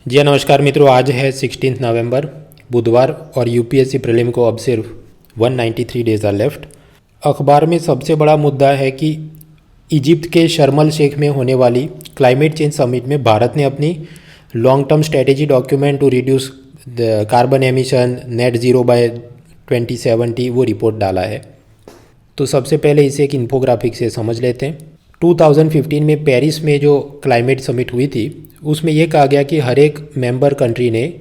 जी नमस्कार मित्रों, आज है 16 नवंबर बुधवार और यूपीएससी प्रीलिम को अब सिर्फ 193 डेज आर लेफ्ट। अखबार में सबसे बड़ा मुद्दा है कि इजिप्ट के शर्म अल शेख में होने वाली क्लाइमेट चेंज समिट में भारत ने अपनी long term strategy document to reduce the carbon emission net zero by 2070 वो रिपोर्ट डाला है। तो सबसे पहले इसे एक इन्फोग्राफिक से समझ लेते हैं। 2015 में पेरिस में जो क्लाइमेट समिट हुई थी उसमें यह कहा गया कि हर एक मेंबर कंट्री ने,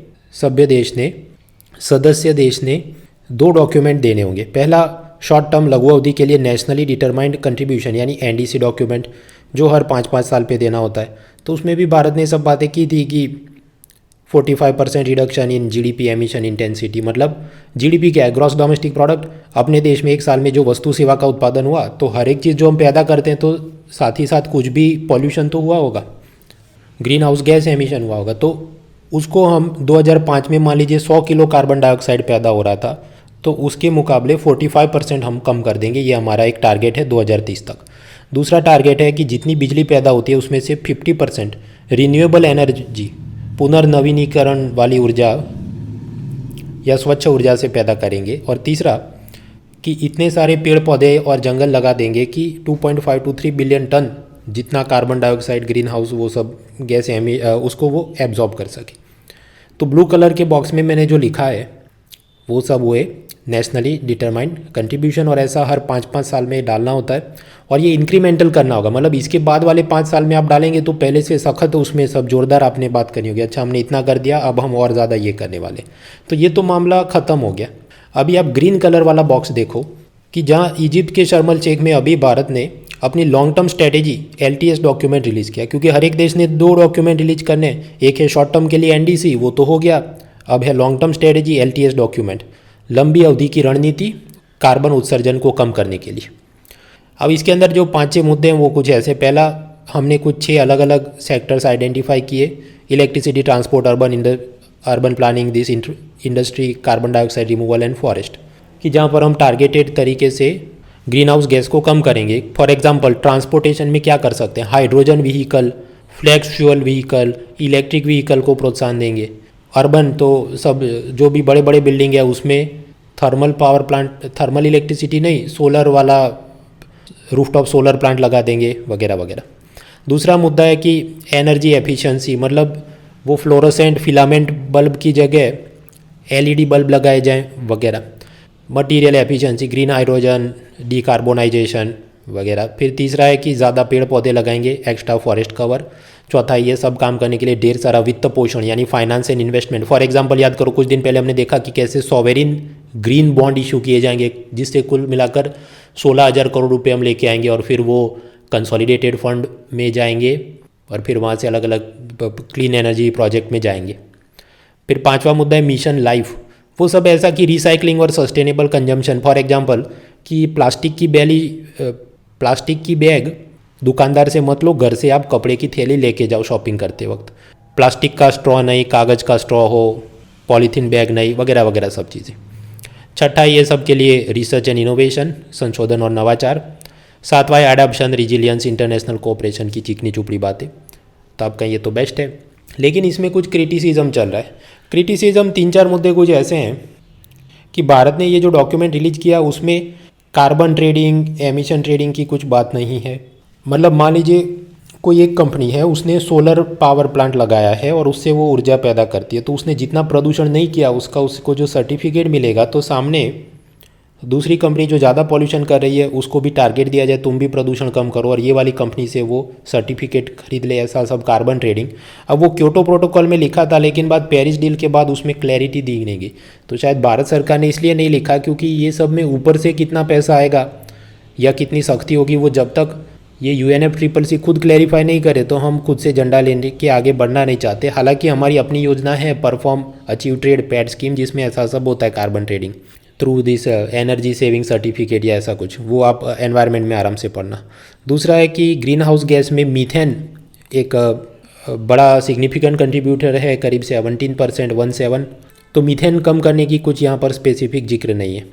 सदस्य देश ने 2 डॉक्यूमेंट देने होंगे। पहला शॉर्ट टर्म लघु अवधि के लिए नेशनली डिटरमाइंड कंट्रीब्यूशन यानी एनडीसी डॉक्यूमेंट जो हर 5-5 साल पे देना होता है। तो उसमें भी भारत ने सब बातें की थी कि 45% reduction in GDP emission intensity, मतलब जीडीपी क्या है, ग्रॉस डोमेस्टिक प्रोडक्ट। अपने देश में एक साल में जो वस्तु सेवा का उत्पादन हुआ तो हर एक चीज़ जो हम पैदा करते हैं तो साथ ही साथ कुछ भी पॉल्यूशन तो हुआ होगा, ग्रीन हाउस गैस एमिशन हुआ होगा। तो उसको हम 2005 में मान लीजिए 100 किलो कार्बन डाइऑक्साइड पैदा हो रहा था तो उसके मुकाबले 45% हम कम कर देंगे। ये हमारा एक टारगेट है 2030 तक। दूसरा टारगेट है कि जितनी बिजली पैदा होती है उसमें से 50% रिन्यूएबल एनर्जी, पुनर्नवीनीकरण वाली ऊर्जा या स्वच्छ ऊर्जा से पैदा करेंगे। और तीसरा कि इतने सारे पेड़ पौधे और जंगल लगा देंगे कि 2.5 to 3 बिलियन टन जितना कार्बन डाइऑक्साइड, ग्रीन हाउस, वो सब गैस उसको वो एब्जॉर्ब कर सके। तो ब्लू कलर के बॉक्स में मैंने जो लिखा है वो सब हुए नेशनली डिटरमाइंड कंट्रीब्यूशन, और ऐसा हर 5-5 साल में डालना होता है और ये इंक्रीमेंटल करना होगा। मतलब इसके बाद वाले 5 साल में आप डालेंगे तो पहले से सख्त उसमें सब जोरदार आपने बात करनी होगी, अच्छा हमने इतना कर दिया अब हम और ज़्यादा ये करने वाले। तो ये तो मामला ख़त्म हो गया। अभी आप ग्रीन कलर वाला बॉक्स देखो कि जहाँ इजिप्ट के शर्म अल शेख में अभी भारत ने अपनी long term strategy LTS document release किया, क्योंकि हर एक देश ने 2 डॉक्यूमेंट रिलीज करने। एक है शॉर्ट टर्म के लिए NDC, वो तो हो गया। अब है long term strategy LTS document, लंबी अवधि की रणनीति कार्बन उत्सर्जन को कम करने के लिए। अब इसके अंदर जो 5-6 मुद्दे हैं वो कुछ ऐसे। पहला, हमने कुछ 6 अलग अलग सेक्टर्स आइडेंटिफाई किए: electricity, transport, urban planning, this industry, carbon dioxide removal and forest, कि जहाँ पर हम टारगेटेड तरीके से ग्रीन हाउस गैस को कम करेंगे। फॉर एग्जांपल ट्रांसपोर्टेशन में क्या कर सकते हैं, hydrogen vehicle, flex fuel vehicle, electric vehicle को प्रोत्साहन देंगे। अर्बन तो सब जो भी बड़े बड़े बिल्डिंग है उसमें thermal power plant, thermal electricity नहीं, सोलर वाला रूफटॉप सोलर प्लांट लगा देंगे वगैरह वगैरह। दूसरा मुद्दा है कि एनर्जी एफिशिएंसी, मतलब वो फ्लोरोसेंट फिलामेंट बल्ब की जगह LED बल्ब लगाए जाएं वगैरह। Material efficiency, green hydrogen, decarbonisation वगैरह। फिर तीसरा है कि ज़्यादा पेड़ पौधे लगाएंगे, एक्स्ट्रा फॉरेस्ट कवर। चौथा, ये सब काम करने के लिए ढेर सारा वित्त पोषण यानी finance and investment. For example याद करो, कुछ दिन पहले हमने देखा कि कैसे सॉवेरिन ग्रीन बॉन्ड इशू किए जाएंगे जिससे कुल मिलाकर 16,000 करोड़ रुपये हम लेके आएंगे और फिर वो कंसोलिडेटेड फंड में जाएंगे और फिर वहाँ से अलग अलग क्लीन एनर्जी प्रोजेक्ट में जाएंगे। फिर 5वां मुद्दा है मिशन लाइफ, वो सब ऐसा कि रिसाइकलिंग और सस्टेनेबल कंजम्पशन। फॉर एग्जांपल कि प्लास्टिक की बैग दुकानदार से मत लो, घर से आप कपड़े की थैली लेके जाओ शॉपिंग करते वक्त। प्लास्टिक का स्ट्रॉ नहीं, कागज़ का स्ट्रॉ हो, पॉलीथीन बैग नहीं, वगैरह वगैरह सब चीज़ें। छठा, ये सब के लिए रिसर्च एंड इनोवेशन, संशोधन और नवाचार। 7वां एडॉप्शन, रिजिलियंस, इंटरनेशनल कोऑपरेशन की चिकनी चुपड़ी बातें। तो आपका ये तो बेस्ट है, लेकिन इसमें कुछ क्रिटिसिज्म चल रहा है। क्रिटिसिज्म 3-4 मुद्दे कुछ ऐसे हैं कि भारत ने ये जो डॉक्यूमेंट रिलीज किया उसमें कार्बन ट्रेडिंग, एमिशन ट्रेडिंग की कुछ बात नहीं है। मतलब मान लीजिए कोई एक कंपनी है, उसने सोलर पावर प्लांट लगाया है और उससे वो ऊर्जा पैदा करती है, तो उसने जितना प्रदूषण नहीं किया उसको जो सर्टिफिकेट मिलेगा, तो सामने दूसरी कंपनी जो ज़्यादा पॉल्यूशन कर रही है उसको भी टारगेट दिया जाए, तुम भी प्रदूषण कम करो, और ये वाली कंपनी से वो सर्टिफिकेट खरीद ले, ऐसा सब कार्बन ट्रेडिंग। अब वो क्योटो प्रोटोकॉल में लिखा था, लेकिन बाद पेरिस डील के बाद उसमें क्लैरिटी दी नहीं गई। तो शायद भारत सरकार ने इसलिए नहीं लिखा क्योंकि ये सब में ऊपर से कितना पैसा आएगा या कितनी सख्ती होगी, वो जब तक ये UNFCCC खुद क्लैरिफाई नहीं करे तो हम खुद से झंडा लेने के आगे बढ़ना नहीं चाहते। हालांकि हमारी अपनी योजना है perform achieve trade pad scheme, जिसमें ऐसा सब होता है carbon trading through this energy saving certificate या ऐसा कुछ, वो आप एनवायरनमेंट में आराम से पढ़ना। दूसरा है कि ग्रीन हाउस गैस में मीथेन एक बड़ा सिग्निफिकेंट कंट्रीब्यूटर है, करीब 17%, 17। तो मीथेन कम करने की कुछ यहाँ पर स्पेसिफिक जिक्र नहीं है।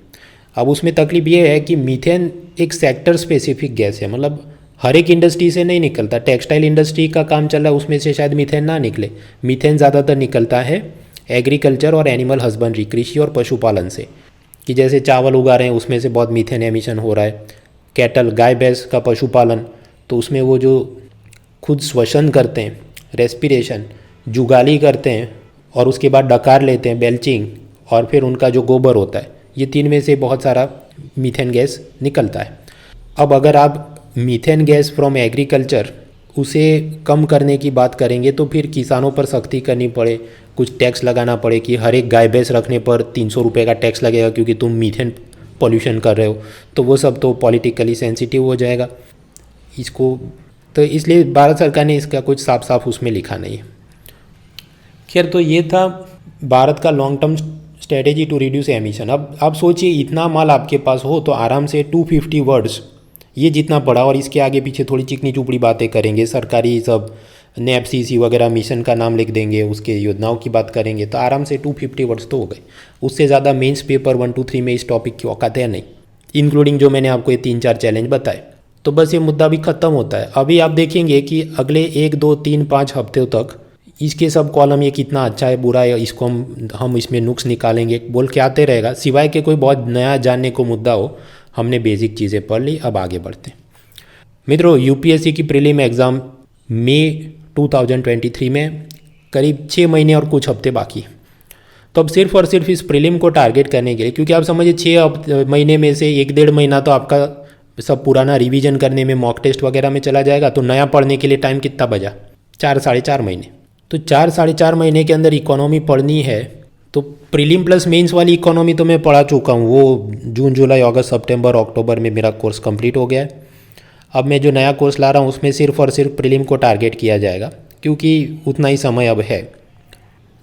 अब उसमें तकलीफ ये है कि मीथेन एक सेक्टर स्पेसिफिक गैस है, मतलब हर एक इंडस्ट्री से नहीं निकलता। टेक्सटाइल इंडस्ट्री का काम चल रहा है, उसमें से शायद मीथेन ना निकले। मीथेन ज़्यादातर निकलता है एग्रीकल्चर और एनिमल हस्बेंड्री, कृषि और पशुपालन से, कि जैसे चावल उगा रहे हैं उसमें से बहुत मीथेन एमिशन हो रहा है। कैटल, गाय भैंस का पशुपालन, तो उसमें वो जो खुद श्वसन करते हैं, रेस्पिरेशन, जुगाली करते हैं और उसके बाद डकार लेते हैं, बेल्चिंग, और फिर उनका जो गोबर होता है, ये 3 में से बहुत सारा मीथेन गैस निकलता है। अब अगर आप मीथेन गैस फ्रॉम एग्रीकल्चर उसे कम करने की बात करेंगे तो फिर किसानों पर सख्ती करनी पड़े, कुछ टैक्स लगाना पड़े कि हर एक गाय भैंस रखने पर 300 रुपये का टैक्स लगेगा क्योंकि तुम मीथेन पॉल्यूशन कर रहे हो, तो वो सब तो पॉलिटिकली सेंसिटिव हो जाएगा इसको, तो इसलिए भारत सरकार ने इसका कुछ साफ साफ उसमें लिखा नहीं है। खैर, तो ये था भारत का long term strategy to reduce emission. अब आप सोचिए, इतना माल आपके पास हो तो आराम से 250 वर्ड्स, ये जितना पड़ा, और इसके आगे पीछे थोड़ी चिकनी चुपड़ी बातें करेंगे, सरकारी सब नैप सीसी वगैरह मिशन का नाम लिख देंगे, उसके योजनाओं की बात करेंगे, तो आराम से 250 वर्ड्स तो हो गए। उससे ज़्यादा मेंस पेपर 1, 2, 3 में इस टॉपिक की औकात है नहीं, इंक्लूडिंग जो मैंने आपको ये 3-4 चैलेंज बताए। तो बस ये मुद्दा भी ख़त्म होता है। अभी आप देखेंगे कि अगले 1, 2, 3, 5 हफ्ते तक इसके सब कॉलम, ये कितना अच्छा है बुरा है, इसको हम इसमें नुक्स निकालेंगे बोल के आते रहेगा, सिवाय के कोई बहुत नया जानने को मुद्दा हो। हमने बेसिक चीज़ें पढ़ ली, अब आगे बढ़ते हैं। मित्रों, यूपीएससी की प्रीलिम एग्ज़ाम मई 2023 में करीब 6 महीने और कुछ हफ्ते बाकी। तो अब सिर्फ और सिर्फ इस प्रीलिम को टारगेट करने के लिए, क्योंकि आप समझिए 6 महीने में से 1-1.5 महीना तो आपका सब पुराना रिवीजन करने में, मॉक टेस्ट वगैरह में चला जाएगा, तो नया पढ़ने के लिए टाइम कितना बचा? 4-4.5 महीने। तो 4-4.5 महीने के अंदर इकोनॉमी पढ़नी है, तो प्रीलिम प्लस मेंस वाली इकोनॉमी तो मैं पढ़ा चुका हूँ, वो जून, जुलाई, अगस्त, सितंबर, अक्टूबर में मेरा कोर्स कंप्लीट हो गया है। अब मैं जो नया कोर्स ला रहा हूँ उसमें सिर्फ और सिर्फ प्रीलिम को टारगेट किया जाएगा, क्योंकि उतना ही समय अब है।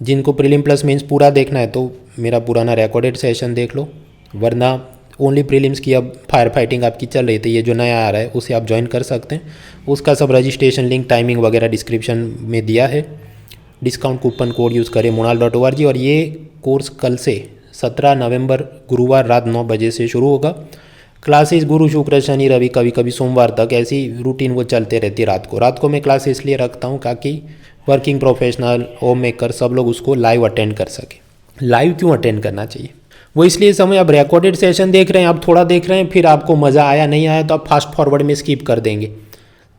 जिनको प्रीलिम प्लस मेंस पूरा देखना है तो मेरा पुराना रिकॉर्डेड सेशन देख लो, वरना ओनली प्रीलिम्स की अब फायर फाइटिंग आपकी चल रही थी, ये जो नया आ रहा है उसे आप ज्वाइन कर सकते हैं। उसका सब रजिस्ट्रेशन लिंक, टाइमिंग वगैरह डिस्क्रिप्शन में दिया है। डिस्काउंट कूपन कोड यूज़ करें monal.org। और ये कोर्स कल से 17 नवंबर गुरुवार रात 9 बजे से शुरू होगा। क्लासेस गुरु, शुक्र, शनि, रवि, कभी कभी सोमवार तक, ऐसी रूटीन वो चलते रहती है। रात को मैं क्लास इसलिए रखता हूँ ताकि वर्किंग प्रोफेशनल, होम मेकर सब लोग उसको लाइव अटेंड कर सके। लाइव क्यों अटेंड करना चाहिए? वो इसलिए समय, अब रिकॉर्डेड सेशन देख रहे हैं, आप थोड़ा देख रहे हैं, फिर आपको मज़ा आया नहीं आया तो आप फास्ट फॉरवर्ड में स्किप कर देंगे,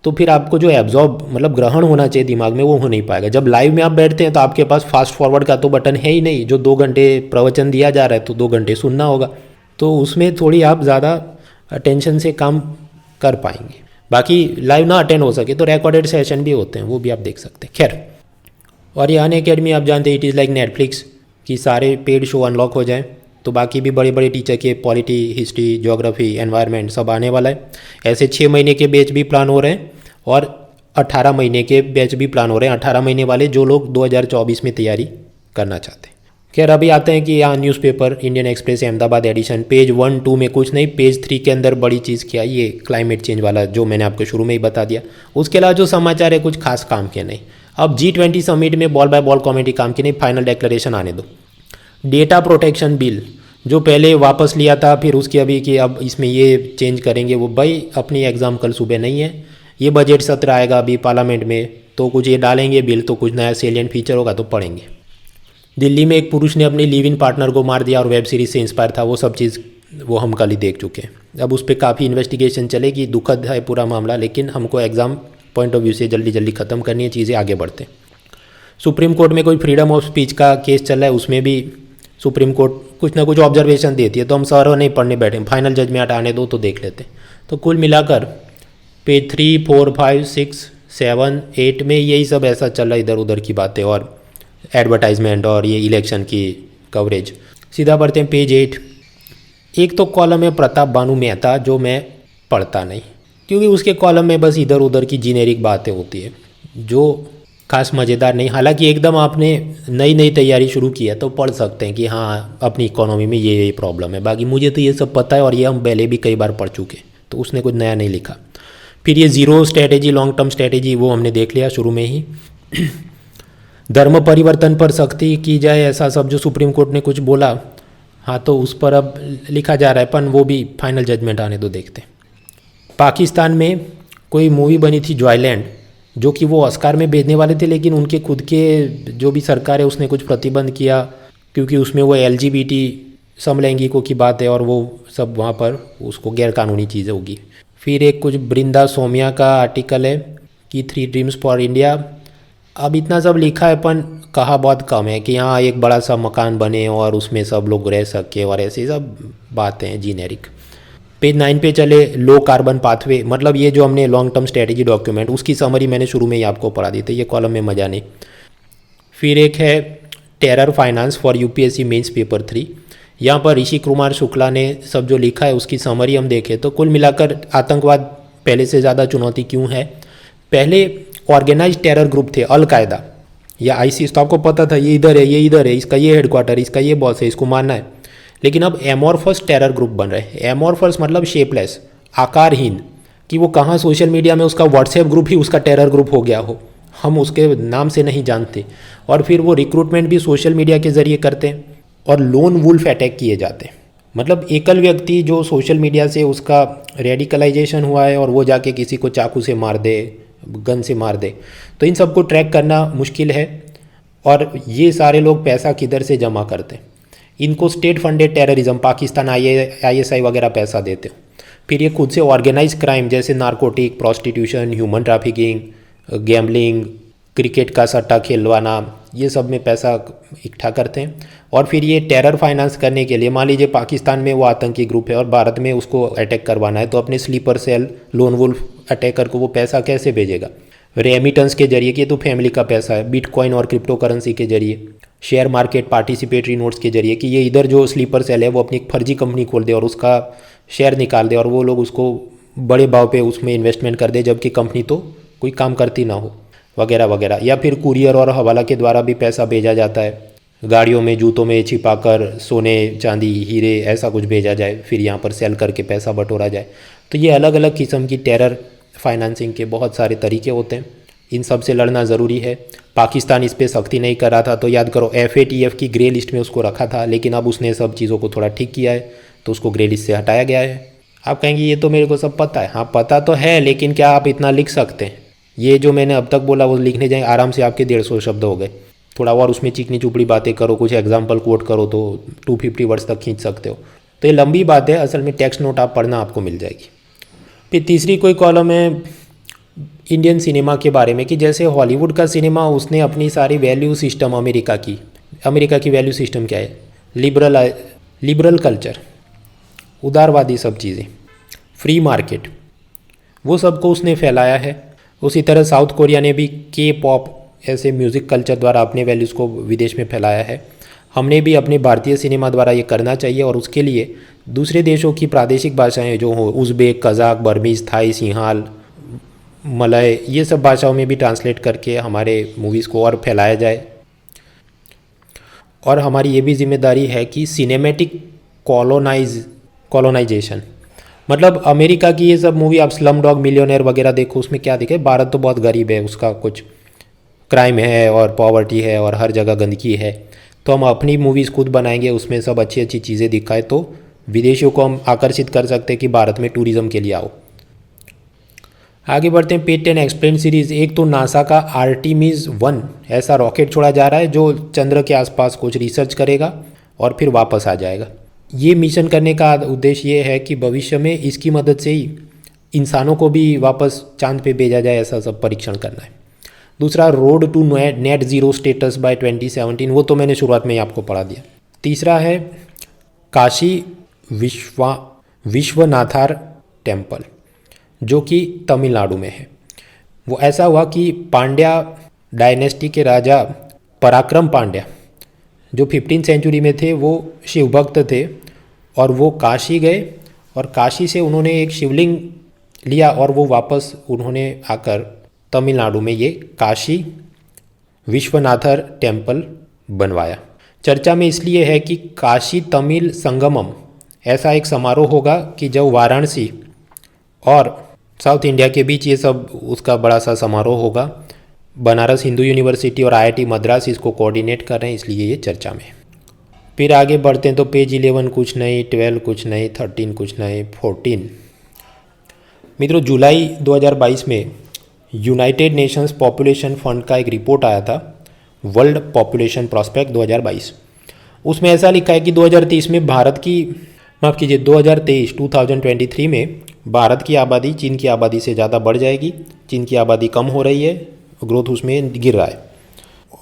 तो फिर आपको जो एब्जॉर्ब मतलब ग्रहण होना चाहिए दिमाग में वो हो नहीं पाएगा। जब लाइव में आप बैठते हैं तो आपके पास फास्ट फॉरवर्ड का तो बटन है ही नहीं। जो 2 घंटे प्रवचन दिया जा रहा है तो 2 घंटे सुनना होगा, तो उसमें थोड़ी आप ज़्यादा अटेंशन से काम कर पाएंगे। बाकी लाइव ना अटेंड हो सके तो रिकॉर्डेड सेशन भी होते हैं, वो भी आप देख सकते हैं। खैर, और ये अनअकैडमी आप जानते हैं, इट इज़ लाइक नेटफ्लिक्स कि सारे पेड शो अनलॉक हो जाएँ तो बाकी भी बड़े बड़े टीचर के पॉलिटी, हिस्ट्री, ज्योग्राफी, एनवायरनमेंट सब आने वाला है। ऐसे 6 महीने के बैच भी प्लान हो रहे हैं और 18 महीने के बैच भी प्लान हो रहे हैं। 18 महीने वाले जो लोग 2024 में तैयारी करना चाहते हैं। खैर, अभी आते हैं कि यहाँ newspaper Indian Express Ahmedabad edition, page 1-2 में कुछ नहीं, पेज 3 के अंदर बड़ी चीज़ क्या, ये क्लाइमेट चेंज वाला जो मैंने आपको शुरू में ही बता दिया। उसके अलावा जो समाचार है कुछ खास काम के नहीं। अब G20 समिट में बॉल बाय बॉल कमेटी काम की नहीं, फाइनल डिक्लेरेशन आने दो। डेटा प्रोटेक्शन बिल जो पहले वापस लिया था, फिर उसकी अभी कि अब इसमें ये चेंज करेंगे, वो भाई अपनी एग्ज़ाम कल सुबह नहीं है। ये बजट सत्र आएगा अभी पार्लियामेंट में, तो कुछ ये डालेंगे बिल, तो कुछ नया सेलिएंट फीचर होगा तो पढ़ेंगे। दिल्ली में एक पुरुष ने अपने लिव इन पार्टनर को मार दिया और वेब सीरीज से इंस्पायर था, वो सब चीज़ वो हम कल ही देख चुके हैं। अब उस पर काफ़ी इन्वेस्टिगेशन चलेगी, दुखद है पूरा मामला, लेकिन हमको एग्ज़ाम पॉइंट ऑफ व्यू से जल्दी जल्दी ख़त्म करनी है, चीज़ें आगे बढ़ते हैं। सुप्रीम कोर्ट में कोई फ्रीडम ऑफ स्पीच का केस चल रहा है, उसमें भी सुप्रीम कोर्ट कुछ ना कुछ ऑब्जर्वेशन देती है, तो हम सर नहीं पढ़ने बैठे, फाइनल जजमेंट आने दो तो देख लेते हैं। तो कुल मिलाकर पेज 3, 4, 5, 6, 7, 8 में यही सब ऐसा चल रहा है, इधर उधर की बातें और एडवर्टाइजमेंट और ये इलेक्शन की कवरेज। सीधा बढ़ते हैं पेज 8। एक तो कॉलम है प्रताप बानू मेहता, जो मैं पढ़ता नहीं, क्योंकि उसके कॉलम में बस इधर उधर की जीनेरिक बातें होती है जो खास मज़ेदार नहीं। हालांकि एकदम आपने नई तैयारी शुरू की है तो पढ़ सकते हैं कि हाँ अपनी इकोनॉमी में ये प्रॉब्लम है। बाकी मुझे तो ये सब पता है और ये हम पहले भी कई बार पढ़ चुके, तो उसने कुछ नया नहीं लिखा। फिर ये zero strategy, long term strategy, वो हमने देख लिया शुरू में ही। धर्म परिवर्तन पर सख्ती की जाए, ऐसा सब जो सुप्रीम कोर्ट ने कुछ बोला, हाँ तो उस पर अब लिखा जा रहा है, पर वो भी फाइनल जजमेंट आने दो, देखते हैं। पाकिस्तान में कोई मूवी बनी थी जॉयलैंड, जो कि वो ऑस्कार में भेजने वाले थे, लेकिन उनके खुद के जो भी सरकार है उसने कुछ प्रतिबंध किया, क्योंकि उसमें वो LGBT समलैंगिकों की बात है और वो सब वहाँ पर उसको गैरकानूनी चीज़ होगी। फिर एक कुछ बृंदा सोमिया का आर्टिकल है कि 3 ड्रीम्स फॉर इंडिया। अब इतना सब लिखा है, पर कहा बहुत कम है कि यहाँ एक बड़ा सा मकान बने और उसमें सब लोग रह सके, और ऐसी सब बातें हैं जीनेरिक। पेज 9 पे चले, लो कार्बन पाथवे, मतलब ये जो हमने लॉन्ग टर्म स्ट्रेटेजी डॉक्यूमेंट, उसकी समरी मैंने शुरू में ही आपको पढ़ा दी थी, ये कॉलम में मजा नहीं। फिर एक है terror finance for UPSC mains paper 3। यहाँ पर ऋषि कुमार शुक्ला ने सब जो लिखा है उसकी समरी हम देखें तो कुल मिलाकर आतंकवाद पहले से ज़्यादा चुनौती क्यों है। पहले ऑर्गेनाइज टेरर ग्रुप थे, अलकायदा या ISIS, तो आपको पता था ये इधर है, ये इधर है, इसका ये हेडक्वार्टर, इसका ये बॉस है, इसको मारना है। लेकिन अब एमॉर्फस टेरर ग्रुप बन रहे हैं। एमॉर्फस मतलब शेपलेस, आकारहीन, कि वो कहाँ सोशल मीडिया में उसका व्हाट्सएप ग्रुप ही उसका टेरर ग्रुप हो गया हो, हम उसके नाम से नहीं जानते। और फिर वो रिक्रूटमेंट भी सोशल मीडिया के ज़रिए करते हैं और लोन वुल्फ अटैक किए जाते हैं, मतलब एकल व्यक्ति जो सोशल मीडिया से उसका रेडिकलाइजेशन हुआ है और वो जाके किसी को चाकू से मार दे, गन से मार दे। तो इन सबको ट्रैक करना मुश्किल है, और ये सारे लोग पैसा किधर से जमा करते हैं। इनको state funded terrorism, Pakistan ISI वगैरह पैसा देते हो। फिर ये खुद से ऑर्गेनाइज क्राइम जैसे narcotic, prostitution, human trafficking, gambling, cricket का सट्टा खेलवाना, ये सब में पैसा इकट्ठा करते हैं। और फिर ये टेरर फाइनेंस करने के लिए, मान लीजिए पाकिस्तान में वो आतंकी ग्रुप है और भारत में उसको अटैक करवाना है, तो अपने sleeper cell lone wolf attacker को वो पैसा कैसे भेजेगा? रेमिटेंस के जरिए, कि तो फैमिली का पैसा है, बिटकॉइन और क्रिप्टो करेंसी के जरिए, शेयर मार्केट पार्टिसिपेटरी नोट्स के जरिए, कि ये इधर जो स्लीपर सेल है वो अपनी एक फर्जी कंपनी खोल दे और उसका शेयर निकाल दे और वो लोग उसको बड़े भाव पे उसमें इन्वेस्टमेंट कर दे, जबकि कंपनी तो कोई काम करती ना हो, वगैरह वगैरह। या फिर कुरियर और हवाला के द्वारा भी पैसा भेजा जाता है, गाड़ियों में, जूतों में छिपाकर सोने चांदी हीरे ऐसा कुछ भेजा जाए, फिर यहाँ पर सेल करके पैसा बटोरा जाए। तो ये अलग अलग किस्म की टेरर फाइनेंसिंग के बहुत सारे तरीके होते हैं, इन सब से लड़ना ज़रूरी है। पाकिस्तान इस पर सख्ती नहीं कर रहा था, तो याद करो FATF की ग्रे लिस्ट में उसको रखा था, लेकिन अब उसने सब चीज़ों को थोड़ा ठीक किया है तो उसको ग्रे लिस्ट से हटाया गया है। आप कहेंगे ये तो मेरे को सब पता है। हाँ पता तो है, लेकिन क्या आप इतना लिख सकते हैं? ये जो मैंने अब तक बोला वो लिखने जाए आराम से आपके 150 शब्द हो गए। थोड़ा और उसमें चिकनी चुपड़ी बातें करो, कुछ एग्जाम्पल कोट करो तो 250 वर्ड्स तक खींच सकते हो। तो ये लंबी बात है, असल में टेक्स्ट नोट आप पढ़ना आपको मिल जाएगी। फिर तीसरी कोई कॉलम है इंडियन सिनेमा के बारे में, कि जैसे हॉलीवुड का सिनेमा उसने अपनी सारी वैल्यू सिस्टम अमेरिका की वैल्यू सिस्टम क्या है? लिबरल कल्चर, उदारवादी सब चीज़ें, फ्री मार्केट, वो सबको उसने फैलाया है। उसी तरह साउथ कोरिया ने भी K-pop ऐसे म्यूज़िक कल्चर द्वारा अपने वैल्यूज़ को विदेश में फैलाया है। हमने भी अपने भारतीय सिनेमा द्वारा ये करना चाहिए, और उसके लिए दूसरे देशों की प्रादेशिक भाषाएं जो हो, Uzbek, Kazakh, Burmese, Thai, Sinhala, Malay, ये सब भाषाओं में भी ट्रांसलेट करके हमारे मूवीज़ को और फैलाया जाए। और हमारी ये भी जिम्मेदारी है कि सिनेमैटिक कॉलोनाइजेशन, मतलब अमेरिका की ये सब मूवी, आप स्लम डॉग मिलियनेयर वगैरह देखो, उसमें क्या दिखे? भारत तो बहुत गरीब है, उसका कुछ क्राइम है और पॉवर्टी है और हर जगह गंदगी है। तो हम अपनी मूवीज़ खुद बनाएंगे, उसमें सब अच्छी अच्छी चीज़ें दिखाए, तो विदेशियों को हम आकर्षित कर सकते हैं कि भारत में टूरिज़्म के लिए आओ। आगे बढ़ते हैं, पेज 10 एक्सप्लेन सीरीज़। एक तो नासा का आर्टिमिस 1 ऐसा रॉकेट छोड़ा जा रहा है जो चंद्र के आसपास कुछ रिसर्च करेगा और फिर वापस आ जाएगा। ये मिशन करने का उद्देश्य ये है कि भविष्य में इसकी मदद से ही इंसानों को भी वापस चांद पे भेजा जाए, ऐसा सब परीक्षण करना है। दूसरा, road to net zero status by 2017, वो तो मैंने शुरुआत में ही आपको पढ़ा दिया। तीसरा है काशी विश्वनाथर टेम्पल, जो कि तमिलनाडु में है। वो ऐसा हुआ कि पांड्या डायनेस्टी के राजा पराक्रम पांड्या जो 15th सेंचुरी में थे, वो शिव भक्त थे और वो काशी गए और काशी से उन्होंने एक शिवलिंग लिया और वो वापस उन्होंने आकर तमिलनाडु में ये काशी विश्वनाथर टेम्पल बनवाया। चर्चा में इसलिए है कि काशी तमिल संगमम ऐसा एक समारोह होगा कि जब वाराणसी और साउथ इंडिया के बीच ये सब उसका बड़ा सा समारोह होगा। बनारस हिंदू यूनिवर्सिटी और IIT मद्रास इसको कोऑर्डिनेट कर रहे हैं, इसलिए ये चर्चा में है। फिर आगे बढ़ते हैं तो पेज 11 कुछ नहीं, 12 कुछ नहीं, 13 कुछ नहीं, 14 मित्रों, जुलाई 2022 में यूनाइटेड नेशंस पॉपुलेशन फंड का एक रिपोर्ट आया था, वर्ल्ड पॉपुलेशन प्रॉस्पेक्ट 2022। उसमें ऐसा लिखा है कि 2030 में भारत की, माफ़ कीजिए, 2023 में भारत की आबादी चीन की आबादी से ज़्यादा बढ़ जाएगी। चीन की आबादी कम हो रही है, ग्रोथ उसमें गिर रहा है।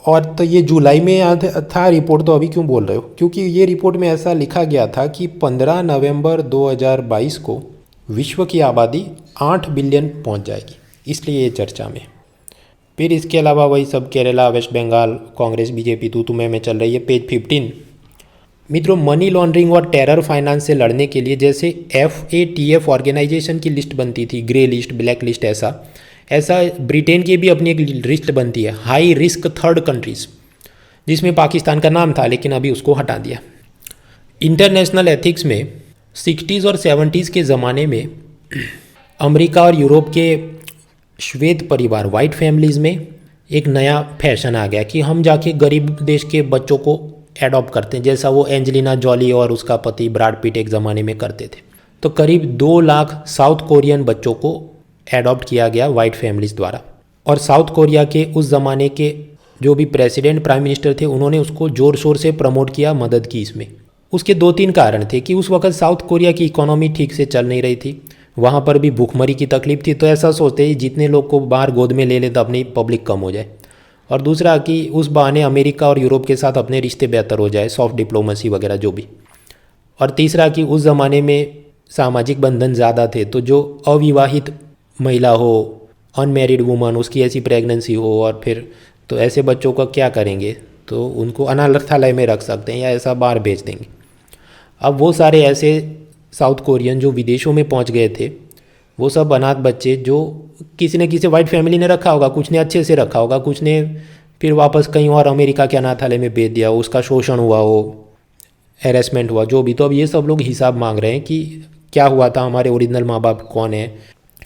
और तो ये जुलाई में याद था रिपोर्ट, तो अभी क्यों बोल रहे हो? क्योंकि ये रिपोर्ट में ऐसा लिखा गया था कि 15 नवंबर 2022 को विश्व की आबादी 8 बिलियन पहुंच जाएगी, इसलिए ये चर्चा में। फिर इसके अलावा वही सब केरला, वेस्ट बंगाल, कांग्रेस, बीजेपी तू तुम्हें में चल रही है। पेज 15। मित्रों, मनी लॉन्ड्रिंग और टेरर फाइनेंस से लड़ने के लिए जैसे FATF ऑर्गेनाइजेशन की लिस्ट बनती थी, ग्रे लिस्ट, ब्लैक लिस्ट, ऐसा ब्रिटेन की भी अपनी एक लिस्ट बनती है, हाई रिस्क थर्ड कंट्रीज़, जिसमें पाकिस्तान का नाम था, लेकिन अभी उसको हटा दिया। इंटरनेशनल एथिक्स में 60s और 70s के ज़माने में अमेरिका और यूरोप के श्वेत परिवार, वाइट फैमिलीज़ में एक नया फैशन आ गया कि हम जाके गरीब देश के बच्चों को एडॉप्ट करते हैं, जैसा वो एंजेलिना जॉली और उसका पति ब्रैड पिट एक ज़माने में करते थे। तो करीब 2 लाख साउथ कोरियन बच्चों को एडॉप्ट किया गया वाइट फैमिलीज़ द्वारा। और साउथ कोरिया के उस ज़माने के जो भी प्रेसिडेंट, प्राइम मिनिस्टर थे, उन्होंने उसको ज़ोर शोर से प्रमोट किया, मदद की इसमें। उसके 2-3 कारण थे कि उस वक्त साउथ कोरिया की इकोनॉमी ठीक से चल नहीं रही थी, वहाँ पर भी भूखमरी की तकलीफ थी। तो ऐसा सोचते ही जितने लोग को बाहर गोद में ले ले तो अपनी पब्लिक कम हो जाए। और दूसरा कि उस बहाने अमेरिका और यूरोप के साथ अपने रिश्ते बेहतर हो जाए, सॉफ्ट डिप्लोमेसी वगैरह जो भी। और तीसरा कि उस ज़माने में सामाजिक बंधन ज़्यादा थे, तो जो अविवाहित महिला हो, अनमैरिड वुमन, उसकी ऐसी प्रेगनेंसी हो और फिर तो ऐसे बच्चों का क्या करेंगे, तो उनको अनाथालय में रख सकते हैं या ऐसा बाहर भेज देंगे। अब वो सारे ऐसे साउथ कोरियन जो विदेशों में पहुंच गए थे, वो सब अनाथ बच्चे जो किसी न किसी वाइट फैमिली ने रखा होगा, कुछ ने अच्छे से रखा होगा, कुछ ने फिर वापस कहीं और अमेरिका के अनाथालय में भेज दिया, उसका शोषण हुआ हो, हैरेसमेंट हुआ, जो भी। तो अब ये सब लोग हिसाब मांग रहे हैं कि क्या हुआ था, हमारे ओरिजिनल माँ बाप कौन है।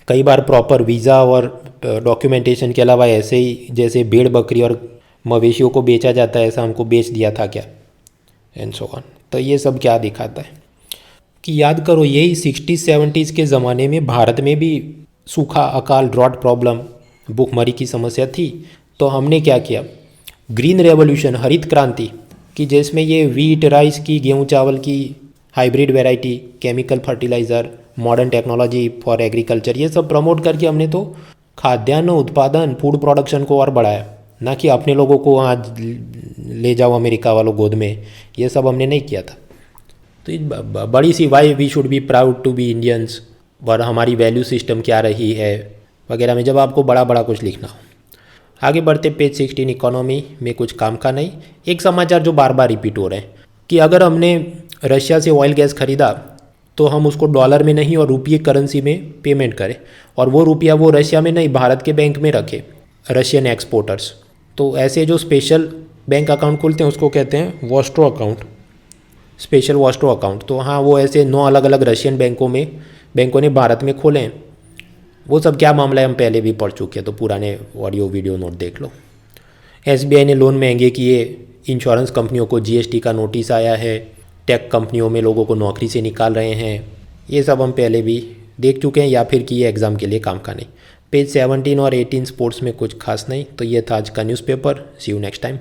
कई बार प्रॉपर वीज़ा और डॉक्यूमेंटेशन के अलावा ऐसे ही जैसे भेड़ बकरी और मवेशियों को बेचा जाता है, ऐसा हमको बेच दिया था क्या, एंड सो ऑन। तो ये सब क्या दिखाता है कि याद करो, यही 60s-70s के ज़माने में भारत में भी सूखा, अकाल, ड्रॉट प्रॉब्लम, भूखमरी की समस्या थी। तो हमने क्या किया, ग्रीन रेवोल्यूशन, हरित क्रांति कि जिसमें ये वीट, राइस की, गेहूँ चावल की hybrid variety, chemical fertiliser, modern technology for agriculture, ये सब प्रमोट करके हमने तो खाद्यान्न उत्पादन, फूड प्रोडक्शन को और बढ़ाया, ना कि अपने लोगों को आज ले जाओ अमेरिका वालों गोद में। ये सब हमने नहीं किया था। तो बड़ी सी why we should be proud to be Indians, और हमारी वैल्यू सिस्टम क्या रही है वगैरह में, जब आपको बड़ा बड़ा कुछ लिखना हो। आगे बढ़ते पेज 16। इकोनॉमी में कुछ काम का नहीं, एक समाचार जो बार बार रिपीट हो रहे हैं कि अगर हमने रशिया से ऑयल गैस खरीदा तो हम उसको डॉलर में नहीं और रुपये करेंसी में पेमेंट करें, और वो रुपया वो रशिया में नहीं भारत के बैंक में रखे रशियन एक्सपोर्टर्स। तो ऐसे जो स्पेशल बैंक अकाउंट खुलते हैं उसको कहते हैं Vostro account, special Vostro account. तो हाँ, वो ऐसे 9 अलग अलग रशियन बैंकों ने भारत में खोले हैं। वो सब क्या मामला है हम पहले भी पढ़ चुके हैं, तो पुराने ऑडियो वीडियो नोट देख लो। SBI ने लोन महंगे किए, इंश्योरेंस कंपनियों को GST का नोटिस आया है, टेक कंपनियों में लोगों को नौकरी से निकाल रहे हैं। ये सब हम पहले भी देख चुके हैं या फिर किए, एग्ज़ाम के लिए काम का नहीं। पेज 17 और 18 स्पोर्ट्स में कुछ खास नहीं। तो ये था आज का newspaper. See you next time.